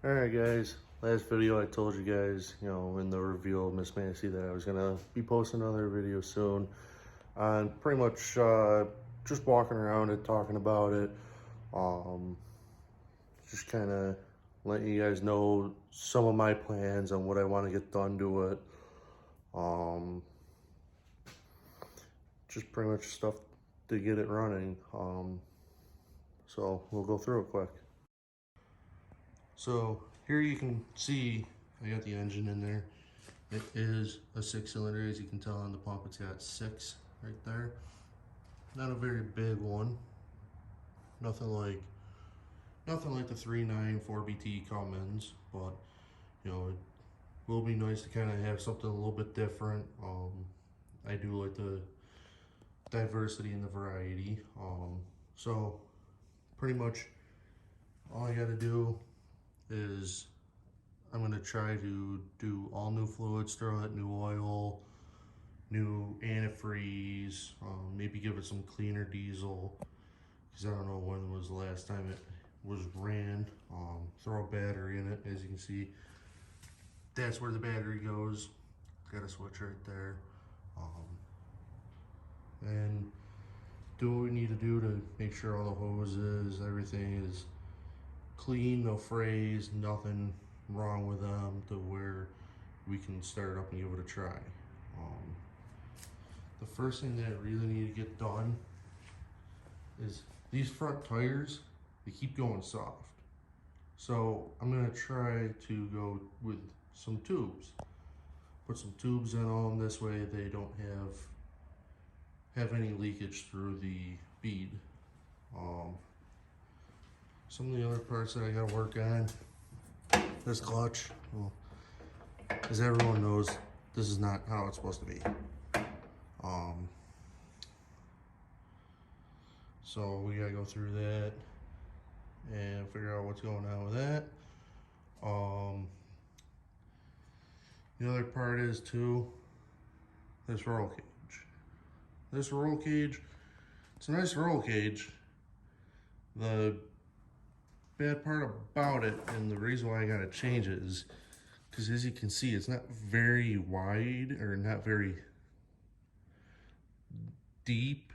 Alright guys, last video I told you guys, in the reveal of Miss Massy that I was gonna be posting another video soon. And pretty much just walking around it, talking about it. Just kind of letting you guys know some of my plans and what I want to get done to it. Just pretty much stuff to get it running. So we'll go through it quick. So here you can see I got the engine in there. It is a 6-cylinder, as you can tell on the pump. It's got 6 right there. Not a very big one. Nothing like the 3.9 4BT Cummins, but it will be nice to kind of have something a little bit different. I do like the diversity and the variety. So pretty much all I got to do is I'm going to try to do all new fluids, throw it new oil, new antifreeze, maybe give it some cleaner diesel, because I don't know when was the last time it was ran. Throw a battery in it, as you can see. That's where the battery goes. Got a switch right there. And do what we need to do to make sure all the hoses, everything is clean, no frays, nothing wrong with them, to where we can start up and give it a try. The first thing that I really need to get done is these front tires, they keep going soft. So I'm gonna try to go with some tubes. Put some tubes in them, this way they don't have any leakage through the bead. Some of the other parts that I gotta work on, this clutch, well, as everyone knows, this is not how it's supposed to be. So we gotta go through that and figure out what's going on with that. The other part is too, this roll cage. This roll cage, it's a nice roll cage. The bad part about it, and the reason why I gotta change it, is because, as you can see, it's not very wide or not very deep.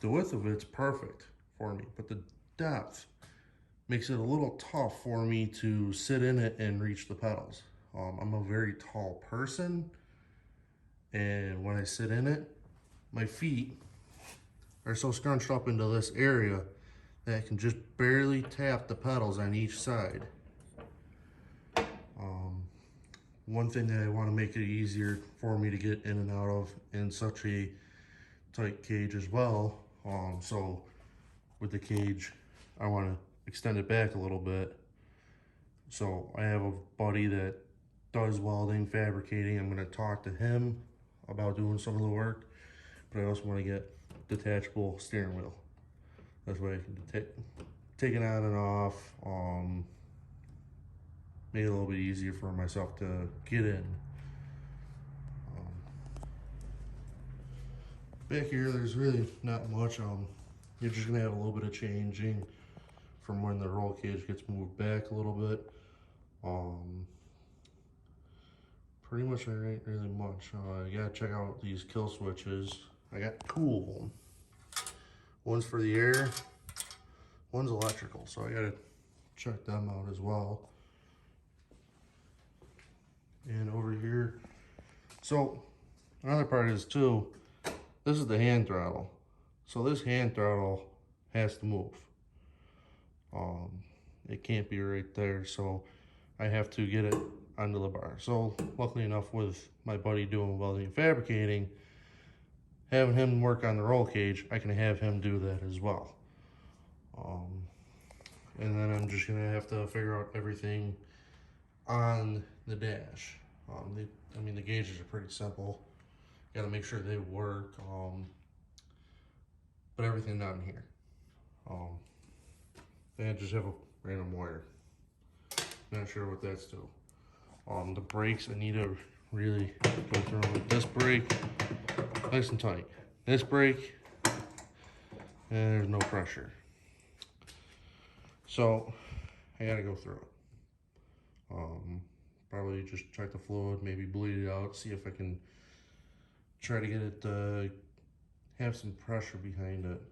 The width of it's perfect for me, but the depth makes it a little tough for me to sit in it and reach the pedals. I'm a very tall person, and when I sit in it, my feet are so scrunched up into this area that I can just barely tap the pedals on each side. One thing that I want to make it easier for me to get in and out of in such a tight cage as well. So with the cage, I want to extend it back a little bit. So I have a buddy that does welding, fabricating. I'm going to talk to him about doing some of the work, but I also want to get detachable steering wheel. That's way I can take it on and off, make it a little bit easier for myself to get in. Back here, there's really not much. You're just gonna have a little bit of changing from when the roll cage gets moved back a little bit. Pretty much there ain't really much. You gotta check out these kill switches. I got two of them. One's for the air, one's electrical, so I gotta check them out as well. And over here, so another part is too, this is the hand throttle. So this hand throttle has to move. It can't be right there, so I have to get it onto the bar. So luckily enough, with my buddy doing welding and fabricating, having him work on the roll cage, I can have him do that as well. And then I'm just gonna have to figure out everything on the dash. The gauges are pretty simple. Got to make sure they work. But everything down here. Then I just have a random wire. Not sure what that's to. The brakes, I need to really go through them. This brake, nice and tight. This brake, and there's no pressure. So I gotta go through it. Probably just check the fluid, maybe bleed it out, see if I can try to get it to have some pressure behind it.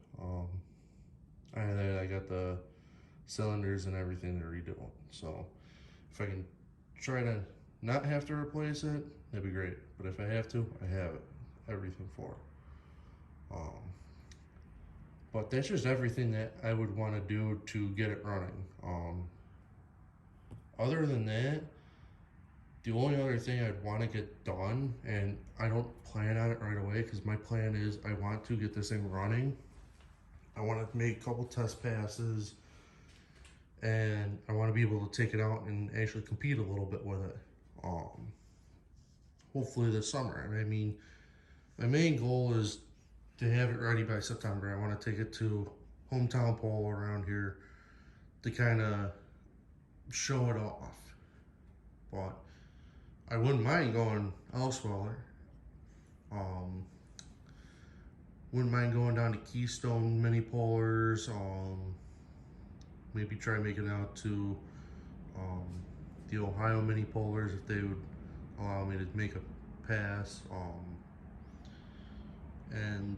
I got the cylinders and everything to redo it. So if I can try to not have to replace it, that'd be great. But if I have to, I have it. Everything for it. But that's just everything that I would want to do to get it running. Other than that, the only other thing I'd want to get done, and I don't plan on it right away because my plan is I want to get this thing running. I want to make a couple test passes, and I want to be able to take it out and actually compete a little bit with it. Hopefully this summer. I mean, my main goal is to have it ready by September. I want to take it to hometown pole around here to kind of show it off. But I wouldn't mind going elsewhere. Wouldn't mind going down to Keystone mini polars. Maybe try making it out to the Ohio mini polars if they would allow me to make a pass. And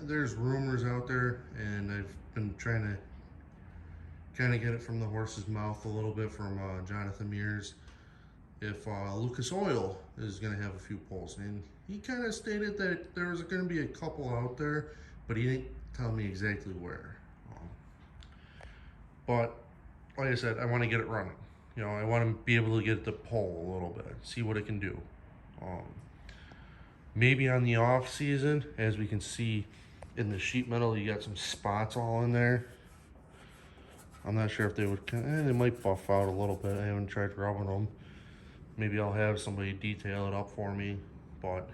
there's rumors out there, and I've been trying to kind of get it from the horse's mouth a little bit from Jonathan Mears if Lucas Oil is going to have a few poles, and he kind of stated that there was going to be a couple out there, but he didn't tell me exactly where. But like I said, I want to get it running. You know, I want to be able to get the pole a little bit, see what it can do. Maybe on the off season, as we can see in the sheet metal, you got some spots all in there. I'm not sure if they would, they might buff out a little bit. I haven't tried rubbing them. Maybe I'll have somebody detail it up for me, but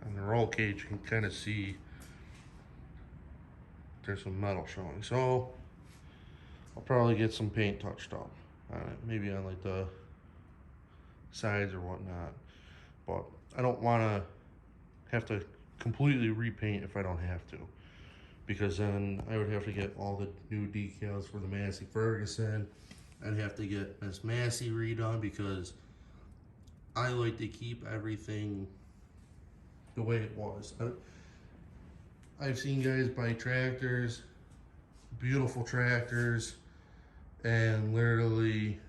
on the roll cage, you can kind of see there's some metal showing. So I'll probably get some paint touched up on it, maybe on like the sides or whatnot. But I don't want to have to completely repaint if I don't have to, because then I would have to get all the new decals for the Massy Ferguson. I'd have to get Miss Massy redone because I like to keep everything the way it was. I've seen guys buy tractors, beautiful tractors, and literally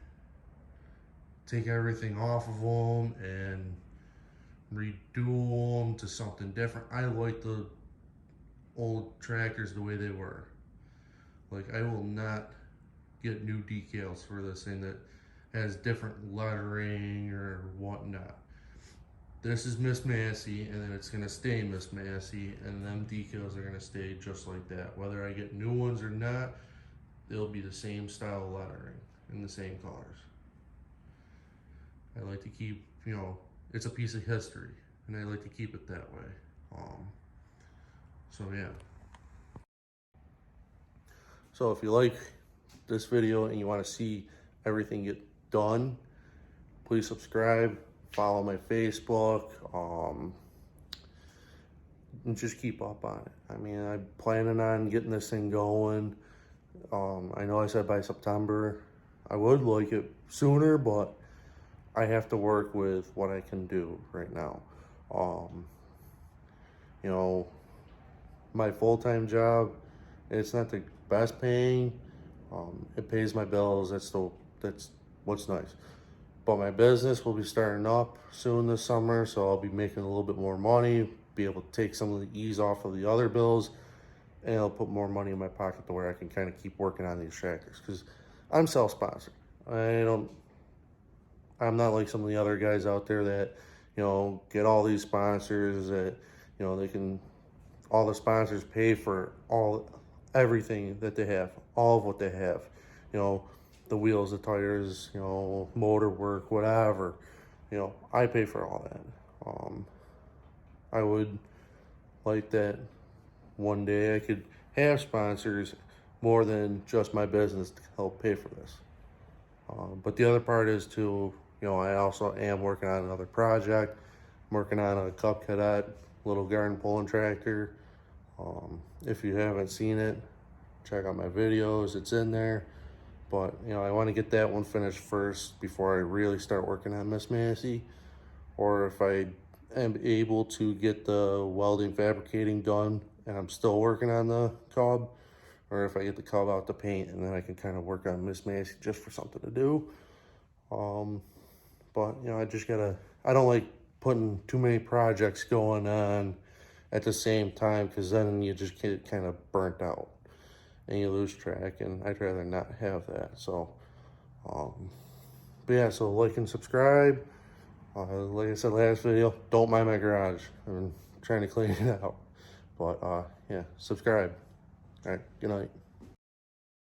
take everything off of them and redo them to something different. I like the old tractors the way they were. Like, I will not get new decals for this thing that has different lettering or whatnot. This is Miss Massy, and then it's gonna stay Miss Massy, and them decals are gonna stay just like that. Whether I get new ones or not, they'll be the same style of lettering and the same colors. I like to keep, you know, it's a piece of history, and I like to keep it that way. So yeah. So if you like this video and you want to see everything get done, please subscribe, follow my Facebook, and just keep up on it. I mean, I'm planning on getting this thing going. I know I said by September. I would like it sooner, but I have to work with what I can do right now. You know, my full-time job, it's not the best paying. It pays my bills. That's what's nice. But my business will be starting up soon this summer, so I'll be making a little bit more money, be able to take some of the ease off of the other bills, and it'll put more money in my pocket to where I can kind of keep working on these tractors, because I'm self-sponsored. I'm not like some of the other guys out there that, you know, get all these sponsors that, you know, all the sponsors pay for everything that they have, all of what they have, you know, the wheels, the tires, you know, motor work, whatever, you know, I pay for all that. I would like that one day I could have sponsors more than just my business to help pay for this. But the other part is to, you know, I also am working on another project. I'm working on a Cub Cadet little garden pulling tractor. If you haven't seen it, check out my videos. It's in there. But, you know, I want to get that one finished first before I really start working on Miss Massy. Or if I am able to get the welding fabricating done and I'm still working on the Cub, or if I get the Cub out to paint and then I can kind of work on Miss Massy just for something to do. But, you know, I don't like putting too many projects going on at the same time, because then you just get kind of burnt out and you lose track, and I'd rather not have that. So, but yeah, so like and subscribe. Like I said last video, don't mind my garage. I'm trying to clean it out. But yeah, subscribe. All right, good night.